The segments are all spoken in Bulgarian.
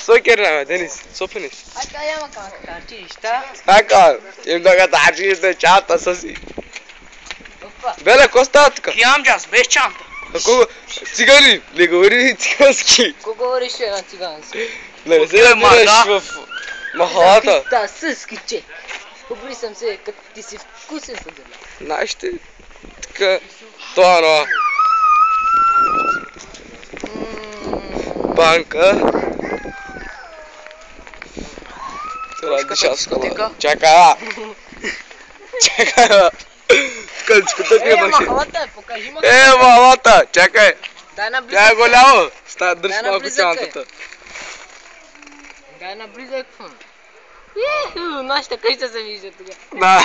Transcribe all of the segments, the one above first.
Sokerna, Denis, sopiniš. Hajde, ajmo karči, šta? Така, им да ga дачи да чата са си. Опа. Беле, ко става така? Киямджас, без чанта. Ако цигани, не говори цигански. Ко говориш на цигански? Не се да будеш в махалата. Записта съскиче. Обри съм се, като ти си вкусен съдържа. Знаеш ти, така, това но. Банка. Ради шаскала. Чакай, чакай. Кънчката ми имаше. Махалата, покажи махалата. Махалата, чакай. Дай на Тя е близък. голяма. Дръж Дай на малко близък, чантата. Дай на близък. Нашата къща се вижда тук. Да.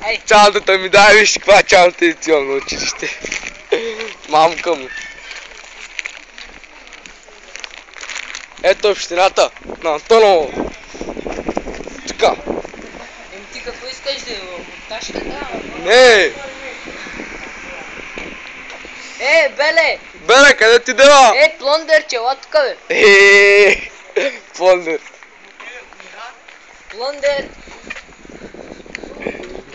Ай. Чантата ми дай, виж каква чанта е цяло на училище. Мамка му. Ето общината на Антоново. Така. Ти какво искаш да е монтажката? Не. Беле! Беле, къде ти дела? Плондърче, ела тук бе. Плондер. Плондер.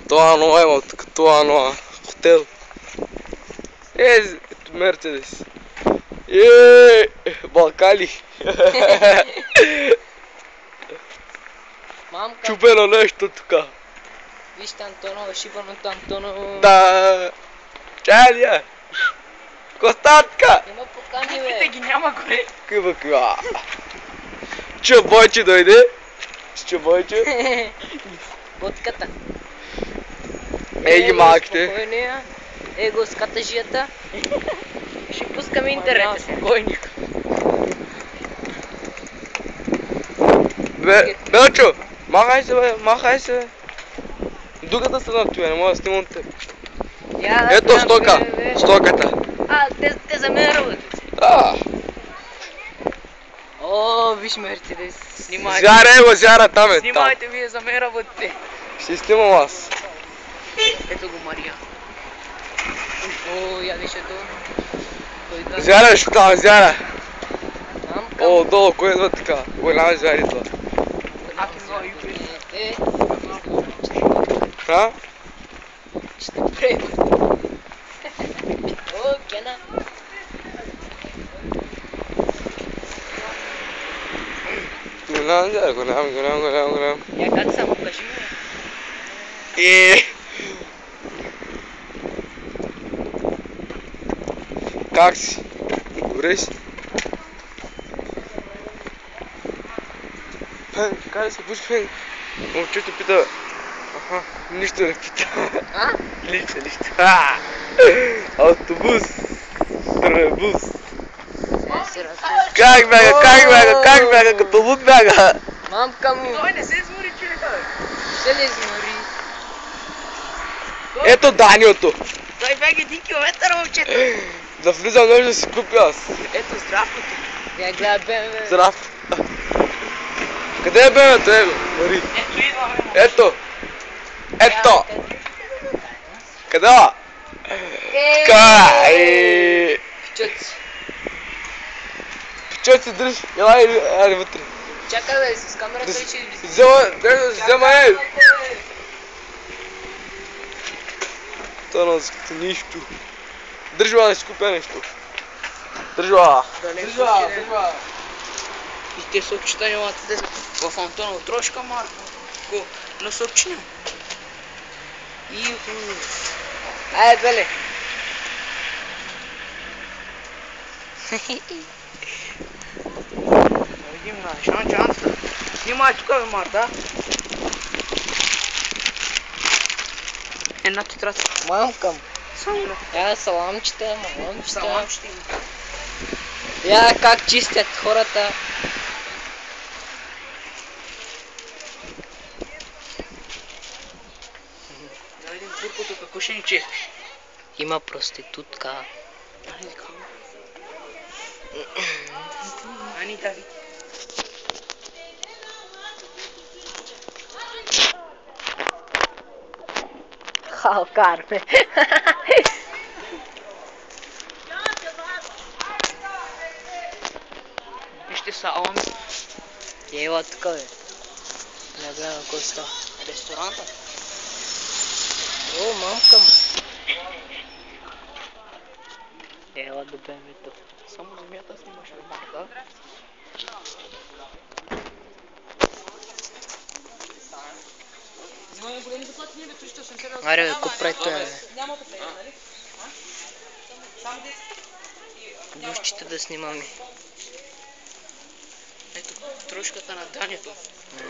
Това нова има тук, това нова. Хотел. Ето Мерцедес. Балкали. Мамка. Чупено нещо тука. Вижте Антонова, шибаното Антонова. Да. Чай ли я? Ко става така? Има покани Те бе. ги няма горе. Кива. Че Бойче дойде. Че Бойче. Водката. Ей ги малките. Спокойния. Его с катажията. Ще пускаме интернет. Спокойник. Белчо, махай се бе, махай се. Другата страна това, не мога да снимам теб. Ето стока, стоката. Те за мен работят. Да. О, виж Мерцедес. Снимайте. Зяра его, зяра там е. Там. Снимайте вие за мен работите. Ще снимам аз. Ето го Мария. О, я виж ето. Зяра е шукава, зяра. Мамка. О, долу, кой идва така? Голяма зяра идва. А? Ще преба. О, Кена. Голям зяра, голям. Я как само кажи ми. Как си? Добре си? Пен, кай да се пуш Пен? Момчето пита. Аха, нищо не пита. А? Нищо. Автобус. Тролейбус. Се разкажи. Как бяга, като луд бяга. Мамка му. Той не се измори човека. Се ли измори? Ето Даниото. Той бяга 1 километър, момчето. Да влизам нещо да си купя аз. Ето здравкото. Я гледа БМВ. Здрав. Къде е бебето? Его, Мари. Ето идваме. Ето. Къде е? Кай. Чуц. Чой се дръж. Ела или вътре. Чакай бе, с камерата ли ще излиза? Взема Това като нищо. Държава да си купя нещо. Държава. И те сокчета нямат в Антоново трошка марка. На сокчина. Иху. Айде, беле. Видим на шанчанца. Снимай тук бе, Марта. Една тетрадка. Мамка му. Само да. Я саламчета, маламчета. Салам ще има. Я как чистят хората. Да видим пуркото какво ще ни чисти. Има проститутка. Ани да ви. Хал, карме. Niște sauni. E o tucă, ne gleda Costa. Restauranta? O, mamka mu. Evo dobem je to. Samo zimeta snimaš odmah, da? Аре, ko pravi to je? Душчите да снимаме. Ето, трошката на Дането.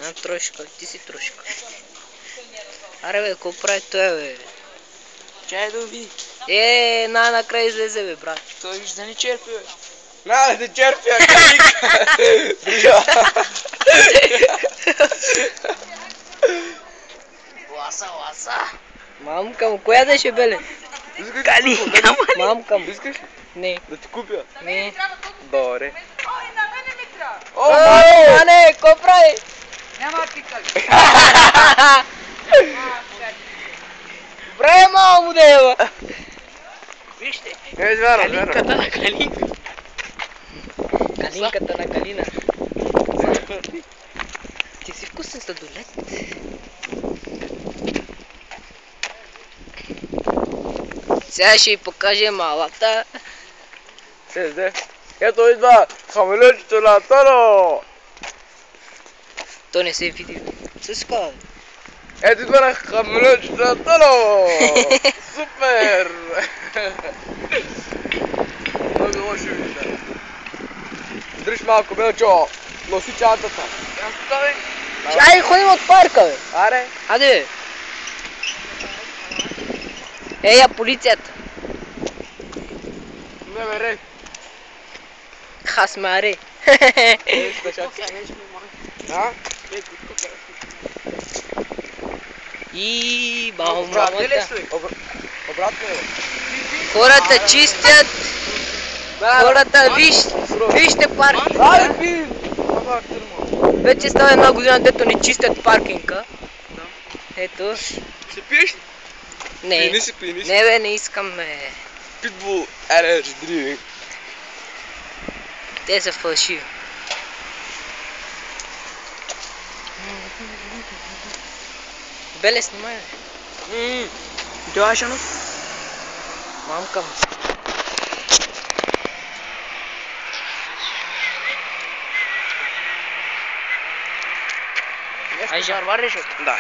На трошка, ти си трошка. Аре бе, ко прави то е бе? Чай да види. Накрая излезе бе, брат. Той виж да ни черпи, бе. На, да те черпи, а Калинка. Ласа. Мамка му, коя да ще беле? Калинка, мамка му. Искаш ли? Не. Да ти купя? Не. Добре. О, мане, ко прави? Няма пикали. Бре, мамо дева. Вижте. Вярно. Калинката на Калинка. Калинката на Калина. Ти си вкусен сладолет. Сега ще й покажем малата. Ето идва хамелечето на Торо. То не се види. Съска. Ето идва на хамелечето на Торо. Супер. Много лошо вижда. Дръж малко, Белчо. Носи чантата. Айде ходим от парка, бе. Аре. Айде, бе. Я полицията. Не бе, Аз ме аре. А? И бао Обратно ли мамата. си? Обратно ли? Хората чистят. Хората, вижте паркинга. Ай, пи! Вече става една година, дето не чистят паркинга. Ето. Ще пиеш ли? Не. Пини си. Не бе, не искаме. Pitbull Energy Drink. Те са фалшиви. Беле, снимай, бе. Това ще но? Мамка му. Ai, já vai, Да.